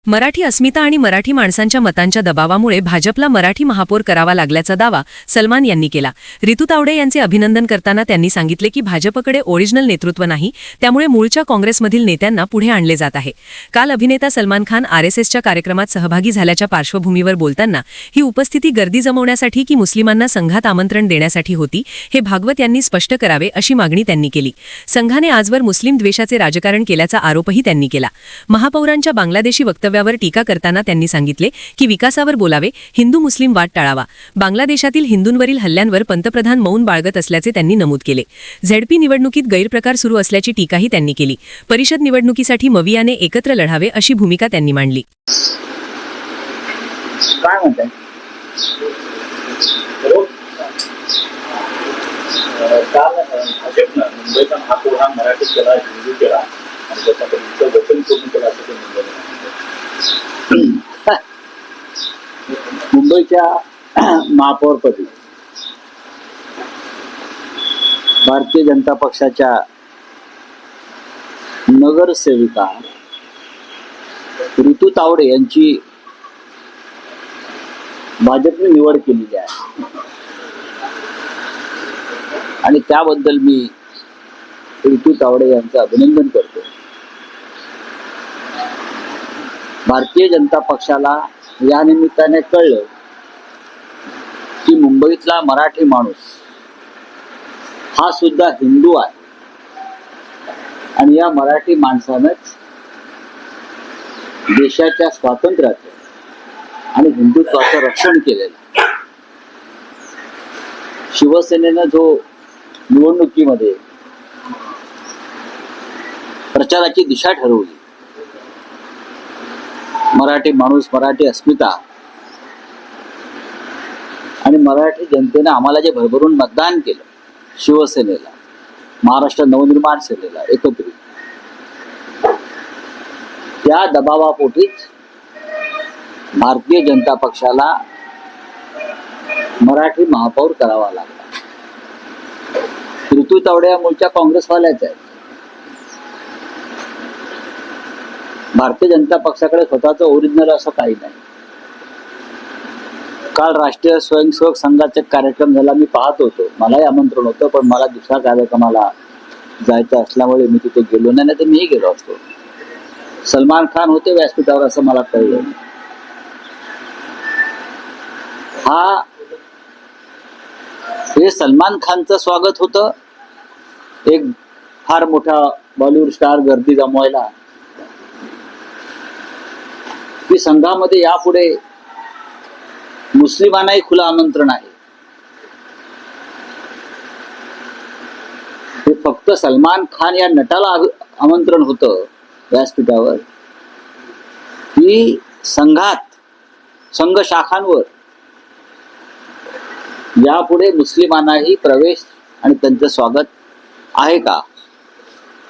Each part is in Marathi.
मराठी अस्मिता आणि मराठी माणसांच्या मतांच्या दबावामुळे भाजपला मराठी महापौर करावा लागल्याचा दावा सलमान यांनी केला. रितू तावडे यांचे अभिनंदन करताना त्यांनी सांगितले की भाजपकडे ओरिजिनल नेतृत्व नाही, त्यामुळे मूळच्या काँग्रेसमधील नेत्यांना पुढे आणले जात आहे. काल अभिनेता सलमान खान आरएसएसच्या कार्यक्रमात सहभागी झाल्याच्या पार्श्वभूमीवर बोलताना ही उपस्थिती गर्दी जमवण्यासाठी की मुस्लिमांना संघात आमंत्रण देण्यासाठी होती, हे भागवत यांनी स्पष्ट करावे अशी मागणी त्यांनी केली. संघाने आजवर मुस्लिम द्वेषाचे राजकारण केल्याचा आरोपही त्यांनी केला. महापौरांच्या बांगलादेशी वक्तव्यावर टीका करताना त्यांनी सांगितले की विकासावर बोलावे, हिंदू मुस्लिम वाद टाळावा. बांगलादेशातील हिंदूंवरील हल्ल्यांवर पंतप्रधान मौन बाळगत असल्याचे त्यांनी नमूद केले. झेडपी निवडणुकीत गैरप्रकार सुरू असल्याची टीकाही त्यांनी केली. परिषद निवडणुकीसाठी मवियाने एकत्र लढावे अशी भूमिका त्यांनी मांडली. काय म्हणताय? काल भाजपनं मुंबईचा महापौर हा मराठी केला, हिंदू केला आणि त्याच्याकडे वचन पूर्ण केलं असं ते मुंबईच्या महापौरपदी भारतीय जनता पक्षाच्या नगरसेविका रितू तावडे यांची भाजपने निवड केलेली आहे आणि त्याबद्दल मी रितू तावडे यांचं अभिनंदन करतो. भारतीय जनता पक्षाला या निमित्ताने कळलं की मुंबईतला मराठी माणूस हा सुद्धा हिंदू आहे आणि या मराठी माणसानंच देशाच्या स्वातंत्र्याचं आणि हिंदुत्वाचं रक्षण केलेलं. शिवसेनेनं जो निवडणुकीमध्ये प्रचाराची दिशा ठरवली, मराठी माणूस, मराठी अस्मिता आणि मराठी जनतेनं आम्हाला जे भरभरून मतदान केलं, शिवसेनेला, महाराष्ट्र नवनिर्माण सेनेला एकत्रित, त्या दबावापोटीच भारतीय जनता पक्षाला मराठी महापौर करावा लागला. रितू तावडे या मूळच्या काँग्रेसवाल्याच आहेत. भारतीय जनता पक्षाकडे स्वतःचं ओरिजिनल असं काही नाही. काल राष्ट्रीय स्वयंसेवक संघाचे कार्यक्रम झाला, मी पाहत होतो. मलाही आमंत्रण होतं, पण मला दुसऱ्या कार्यक्रमाला जायचं असल्यामुळे मी तिथे गेलो नाही, तर मीही गेलो असतो. सलमान खान होते व्यासपीठावर असं मला कळलं. हे सलमान खानचं स्वागत होतं, एक फार मोठा बॉलिवूड स्टार गर्दी जमवायला, की संघामध्ये यापुढे मुस्लिमांनाही खुलं आमंत्रण आहे. हे फक्त सलमान खान या नटाला आमंत्रण होतं व्यासपीठावर, की संघात, संघ शाखांवर यापुढे मुस्लिमांनाही प्रवेश आणि त्यांचं स्वागत आहे का,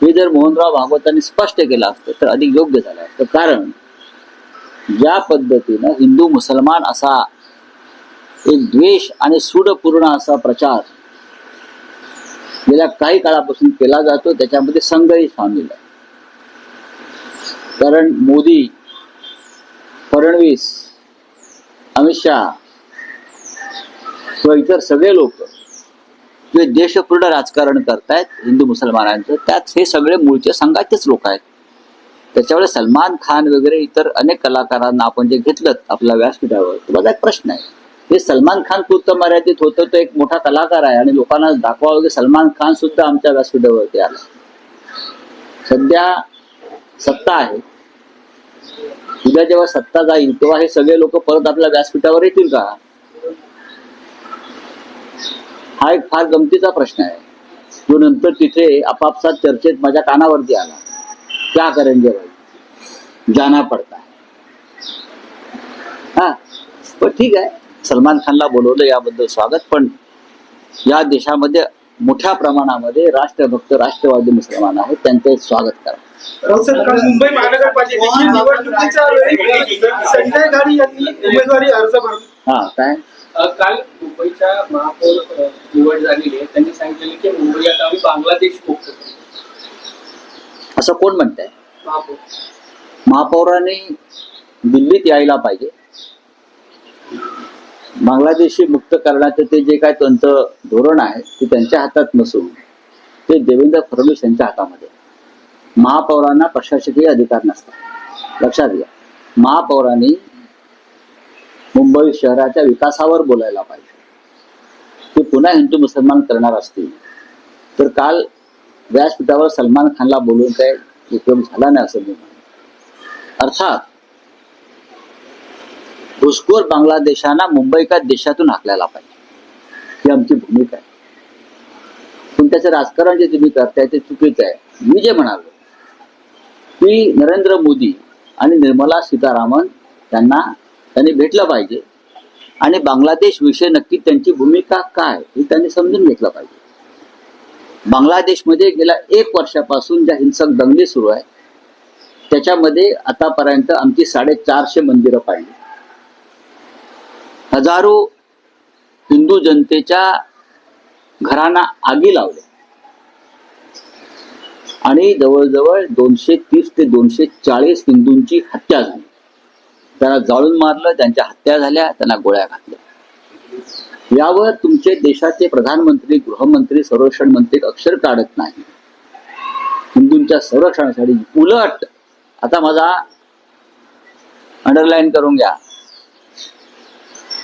हे जर मोहनराव भागवतांनी स्पष्ट केलं असतं तर अधिक योग्य झालं असतं. कारण ज्या पद्धतीनं हिंदू मुसलमान असा एक द्वेष आणि सूडपूर्ण असा प्रचार गेल्या काही काळापासून केला जातो, त्याच्यामध्ये संघही सामील आहे. कारण मोदी, फडणवीस, अमित शहा किंवा इतर सगळे लोक जे देशपूर्ण राजकारण करतायत हिंदू मुसलमानांचं, त्यात हे सगळे मूळचे संघाचेच लोक आहेत. त्याच्यामुळे सलमान खान वगैरे इतर अनेक कलाकारांना आपण जे घेतलं आपल्या व्यासपीठावर, तर माझा एक प्रश्न आहे, हे सलमान खान पुरतं मर्यादित होतं, तो एक मोठा कलाकार आहे आणि लोकांना दाखवावं की सलमान खान सुद्धा आमच्या व्यासपीठावरती आला. सध्या सत्ता आहे, उद्या जेव्हा सत्ता जाईल तेव्हा हे सगळे लोक परत आपल्या व्यासपीठावर येतील का? हा एक फार गमतीचा प्रश्न आहे, जो नंतर तिथे आपापसात चर्चेत माझ्या कानावरती आला. क्या करेंगे भाई, जाना पडता है. हा, पण ठीक आहे, सलमान खानला बोलवलं याबद्दल स्वागत. पण या देशामध्ये मोठ्या प्रमाणामध्ये राष्ट्रभक्त, राष्ट्रवादी मुसलमान आहेत, त्यांचं स्वागत करा. मुंबई महानगरपालिकेची निवडणुकीच्या वेळी संजय गाडी यांनी उमेदवारी अर्ज भरला. हा, काय काल मुंबईच्या महापौर निवड झालेली आहे, त्यांनी सांगितले की मुंबई आता आम्ही बांगलादेश मुक्त करू. असं कोण म्हणतंय? महापौर महापौरांनी दिल्लीत यायला पाहिजे. बांगलादेशी मुक्त करण्याचं ते जे काय त्यांचं धोरण आहे ते त्यांच्या हातात नसून ते देवेंद्र फडणवीस यांच्या हातामध्ये. महापौरांना प्रशासकीय अधिकार नसतात. लक्षात घ्या, महापौरांनी मुंबई शहराच्या विकासावर बोलायला पाहिजे. ते पुन्हा हिंदू मुसलमान करणार असतील तर काल व्यासपीठावर सलमान खानला बोलून काय उपयोग झाला नाही असं मी म्हणतो. अर्थात घुसखोर बांगलादेशांना मुंबई का देशातून हाकलायला पाहिजे ही आमची भूमिका आहे. पण त्याचं राजकारण जे तुम्ही करताय ते चुकीचं आहे. मी जे म्हणालो की नरेंद्र मोदी आणि निर्मला सीतारामन त्यांनी भेटलं पाहिजे आणि बांगलादेश विषय नक्की त्यांची भूमिका काय हे त्यांनी समजून घेतलं पाहिजे. बांगलादेशमध्ये गेल्या 1 वर्षापासून ज्या हिंसक दंगली सुरू आहे त्याच्यामध्ये आतापर्यंत आमची 450 मंदिरं पाडली, हजारो हिंदू जनतेच्या घरांना आगी लावल्या आणि जवळजवळ 230 ते 240 हिंदूंची हत्या झाली. त्यांना जाळून मारलं, त्यांच्या हत्या झाल्या, त्यांना गोळ्या घातल्या. यावर तुमचे देशाचे प्रधानमंत्री, गृहमंत्री, संरक्षण मंत्री अक्षर काढत नाही हिंदूंच्या संरक्षणासाठी. उलट आता माझा अंडरलाईन करून घ्या,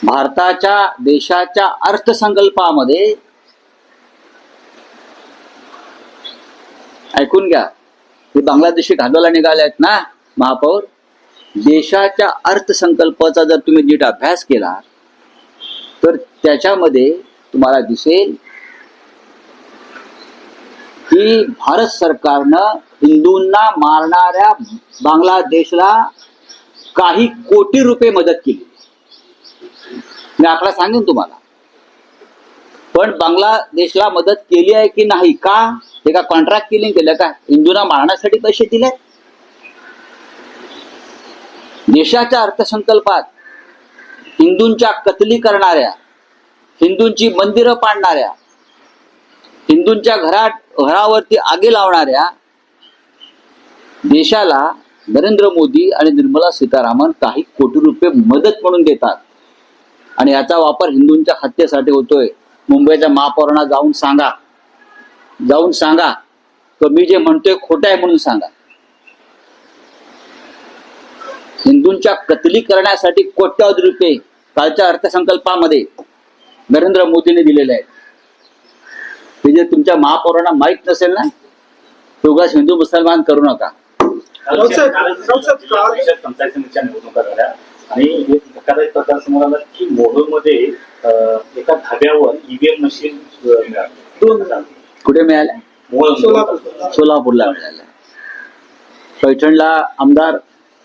भारताच्या देशाच्या अर्थसंकल्पामध्ये ऐकून घ्या, हे बांगलादेशी घालवायला निघाले आहेत ना महापौर, देशाच्या अर्थसंकल्पाचा जर तुम्ही नीट अभ्यास केला तर त्याच्यामध्ये तुम्हाला दिसेल की भारत सरकारनं हिंदूंना मारणाऱ्या बांगलादेशला काही कोटी रुपये मदत केली. मी आकडा सांगेन तुम्हाला. पण बांगलादेशला मदत केली आहे की नाही, का ते का कॉन्ट्रॅक्ट किलिंग केलं का, हिंदूंना मारण्यासाठी पैसे दिले. देशाच्या अर्थसंकल्पात हिंदूंच्या कत्ली करणाऱ्या, हिंदूंची मंदिरं पाडणाऱ्या, हिंदूंच्या घरावरती आगी लावणाऱ्या देशाला नरेंद्र मोदी आणि निर्मला सीतारामन काही कोटी रुपये मदत म्हणून देतात आणि याचा वापर हिंदूंच्या हत्येसाठी होतोय. मुंबईच्या महापौरांना जाऊन सांगा तर मी जे म्हणतोय खोटं आहे म्हणून सांगा. हिंदूंच्या कत्ली करण्यासाठी कोट्यावधी रुपये कालच्या अर्थसंकल्पामध्ये नरेंद्र मोदींनी दिलेले आहेत. हे जे तुमच्या महापौरांना माहीत नसेल ना, उगाच हिंदू मुसलमान करू नका. निवडणुका झाल्या आणि एक धक्कादायक प्रकार समोर आला की मोहोळमध्ये एका धाब्यावर ईव्हीएम मशीन कुठे मिळाल्या? सोलापूरला मिळाल्या. पैठणला आमदार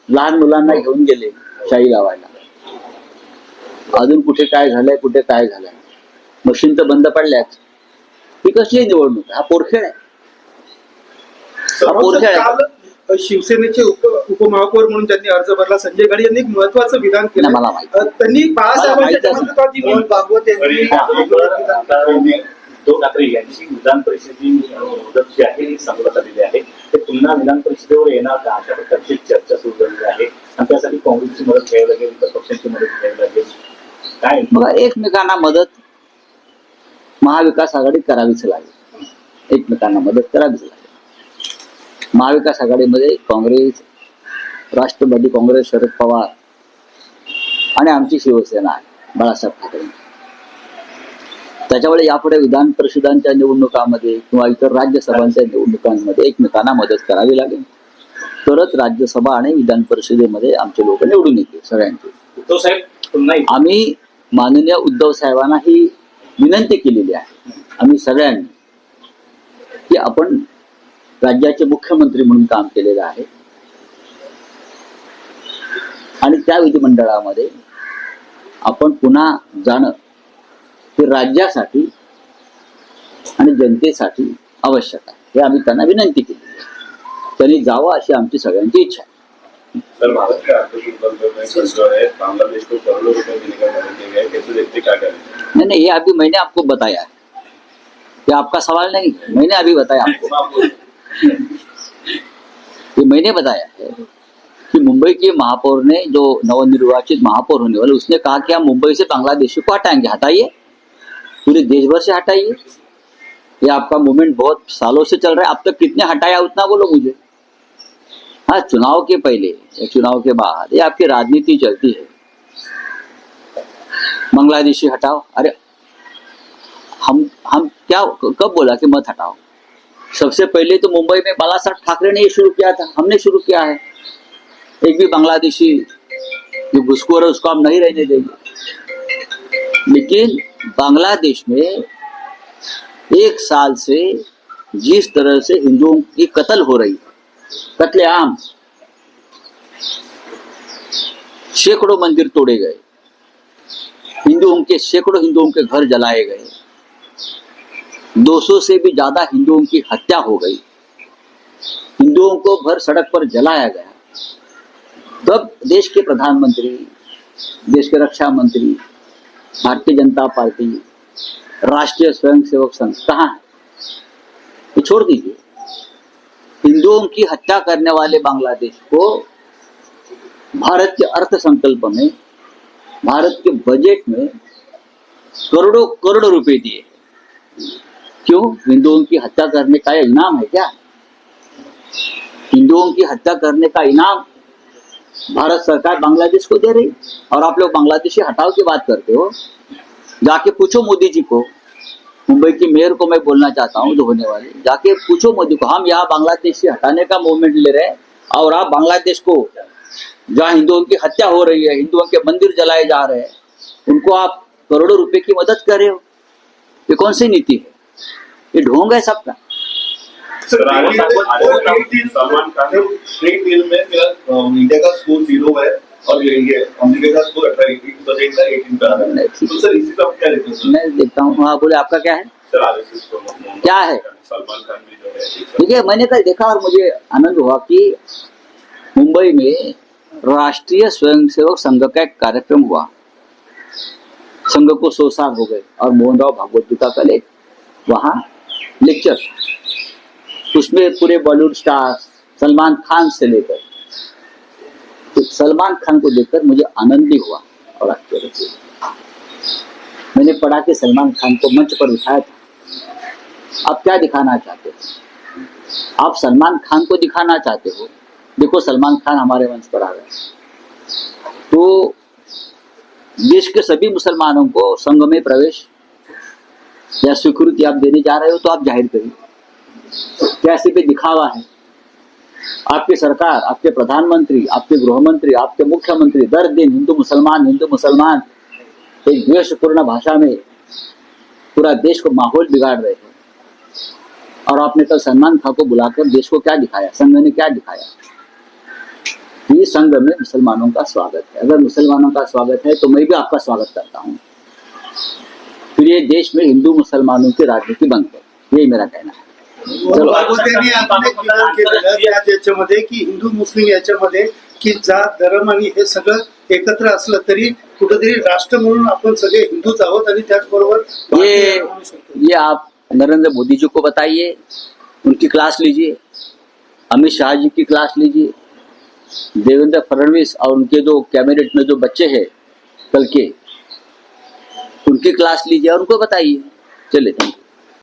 लहान मुलांना घेऊन गेले शाही लावायला. अजून कुठे काय झालंय, कुठे काय झालंय. मशीन तर बंद पडल्याच. ही कसली निवडणूक? हा पोरखेड आहे. शिवसेनेचे उपमहापौर म्हणून त्यांनी अर्ज भरला. संजय गाडी यांनी एक महत्वाचं विधान केलं. मला माहिती. त्यांनी बाळासाहेबांच्या भागवत यांनी उद्धव ठाकरे यांची विधान परिषदेची मुदत जी आहे ती संपत आलेली आहे. ते पुन्हा विधान परिषदेवर येणार का अशा प्रकारची चर्चा सुरू झालेली आहे आणि त्यासाठी काँग्रेसची मदत घ्यावी लागेल, इतर पक्षांची मदत घ्यावी लागेल. काय बघा, एकमेकांना मदत महाविकास आघाडी करावीच लागेल. एकमेकांना मदत करावीच लागेल. महाविकास आघाडीमध्ये काँग्रेस, राष्ट्रवादी काँग्रेस, शरद पवार आणि आमची शिवसेना आहे बाळासाहेब ठाकरे. त्याच्यामुळे यापुढे विधान परिषदांच्या निवडणुकांमध्ये किंवा इतर राज्यसभांच्या निवडणुकांमध्ये एकमेकांना मदत करावी लागेल, तरच राज्यसभा आणि विधान परिषदेमध्ये आमचे लोक निवडून येतील सगळ्यांचे. उद्धव साहेब पुन्हा आम्ही माननीय उद्धव साहेबांना ही विनंती केलेली आहे, आम्ही सगळ्यांनी, की आपण राज्याचे मुख्यमंत्री म्हणून काम केलेलं आहे आणि त्या विधिमंडळामध्ये आपण पुन्हा जाणं हे राज्यासाठी आणि जनतेसाठी आवश्यक आहे. हे आम्ही त्यांना विनंती केली. त्यांनी जावं अशी आमची सगळ्यांची इच्छा आहे. सर, भारत के आर्थिक जो है बांग्लादेश को करोड़ों रुपए देने का निर्णय किया गया, कैसे देखते क्या करें? नहीं, ये अभी मैंने आपको बताया है, ये आपका सवाल नहीं, मैंने अभी बताया आपको, ये मैंने बताया है कि मुंबई के महापौर ने, जो नवनिर्वाचित महापौर होने वाले, उसने कहा कि हम मुंबई से बांग्लादेशी को हटाएंगे। हटाइए, पूरे देश भर से हटाइए। ये आपका मूवमेंट बहुत सालों से चल रहा है, अब तक कितने हटाया उतना बोलो मुझे। हाँ, चुनाव के पहले या चुनाव के बाद ये आपकी राजनीति चलती है। बांग्लादेशी हटाओ, अरे हम क्या कब बोला कि मत हटाओ? सबसे पहले तो मुंबई में बाला साहब ठाकरे ने ये शुरू किया था, हमने शुरू किया है। एक भी बांग्लादेशी जो घुसखोर है उसको हम नहीं रहने देंगे। लेकिन बांग्लादेश में एक साल से जिस तरह से हिंदुओं की कत्ल हो रही है, कत्लेआम, सैकड़ों मंदिर तोड़े गए, सैकड़ों हिंदुओं के घर जलाए गए, 200 से भी ज्यादा हिंदुओं की हत्या हो गई, हिंदुओं को भर सड़क पर जलाया गया। तब देश के प्रधानमंत्री, देश के रक्षा मंत्री, भारतीय जनता पार्टी, राष्ट्रीय स्वयंसेवक संघ कहाँ है? ये छोड़ दीजिए। हिंदुओं की हत्या करने वाले बांग्लादेश को भारत के अर्थ संकल्प में, भारत के बजट में करोड़ों करोड़ों रुपए दिए। क्यों? हिंदुओं की हत्या करने का इनाम है क्या? हिंदुओं की हत्या करने का इनाम भारत सरकार बांग्लादेश को दे रही, और आप लोग बांग्लादेशी हटाओ की बात करते हो। जाके पूछो मोदी जी को, मुंबई की मेयर को मैं बोलना चाहता हूँ जो होने वाली, जाके पूछो मोदी को, हम यहाँ बांग्लादेश से हटाने का मूवमेंट ले रहे हैं और आप बांग्लादेश को, जहाँ हिंदुओं की हत्या हो रही है, हिंदुओं के मंदिर जलाए जा रहे हैं, उनको आप करोड़ों रुपए की मदद कर रहे हो। ये कौन सी नीति है? ये ढोंग है सबका। सलमान खान ट्रेड डील में इंडिया का स्कोर 0 है और ये अमेरिका का स्कोर 18% का 18 का है। तो सर इसी का क्या लेते हैं? मैं देखता हूँ। हाँ बोले, आपका क्या है? सर आरएसएस क्या है? सलमान खान भी जो है, देखिए, मैंने कल देखा और मुझे आनंद हुआ कि मुंबई में राष्ट्रीय स्वयंसेवक संघ का एक कार्यक्रम हुआ। संघ को 100 साल हो गए और मोहन राव भागवत जी का कल एक वहाँ लेक्चर, उसमें पूरे बॉलीवुड स्टार्स, सलमान खान से लेकर, तो सलमान खान को देखकर मुझे आनंद भी हुआ और आश्चर्य हुआ। मैंने पढ़ा कि सलमान खान को मंच पर उठाया था। आप क्या दिखाना चाहते हो? आप सलमान खान को दिखाना चाहते हो? देखो, सलमान खान हमारे मंच पर आ गए, तो देश के सभी मुसलमानों को संघ में प्रवेश या स्वीकृति आप देने जा रहे हो, तो आप जाहिर करिए। कैसे भी दिखावा है? आपकी सरकार, आपके प्रधानमंत्री, आपके गृहमंत्री, आपके मुख्यमंत्री दर दिन हिंदू मुसलमान एक द्वेषपूर्ण भाषा में पूरा देश को माहौल बिगाड़ रहे थे, और आपने कल सलमान खान को बुलाकर देश को क्या दिखाया? संघ ने क्या दिखाया? ये संघ में मुसलमानों का स्वागत है। अगर मुसलमानों का स्वागत है तो मैं भी आपका स्वागत करता हूँ। फिर ये देश में हिंदू मुसलमानों की राजनीति बंद है, यही मेरा कहना है। चलो, त्यांनी अजून एक विधान केलेलं याच्यामध्ये की हिंदू मुस्लिम याच्यामध्ये की जात धर्म आणि हे सगळं एकत्र असलं तरी कुठेतरी राष्ट्र म्हणून आपण सगळे हिंदूच आहोत आणि त्याचबरोबर ये आप नरेंद्र मोदी जी को बताइए, उनकी क्लास लीजिए, अमित शाह जी की क्लास लीजिए, देवेंद्र फडणवीस और उनके जो कैबिनेट में जो बच्चे हैं कल के, उनकी क्लास लीजिए और उनको बताइए। चलिए।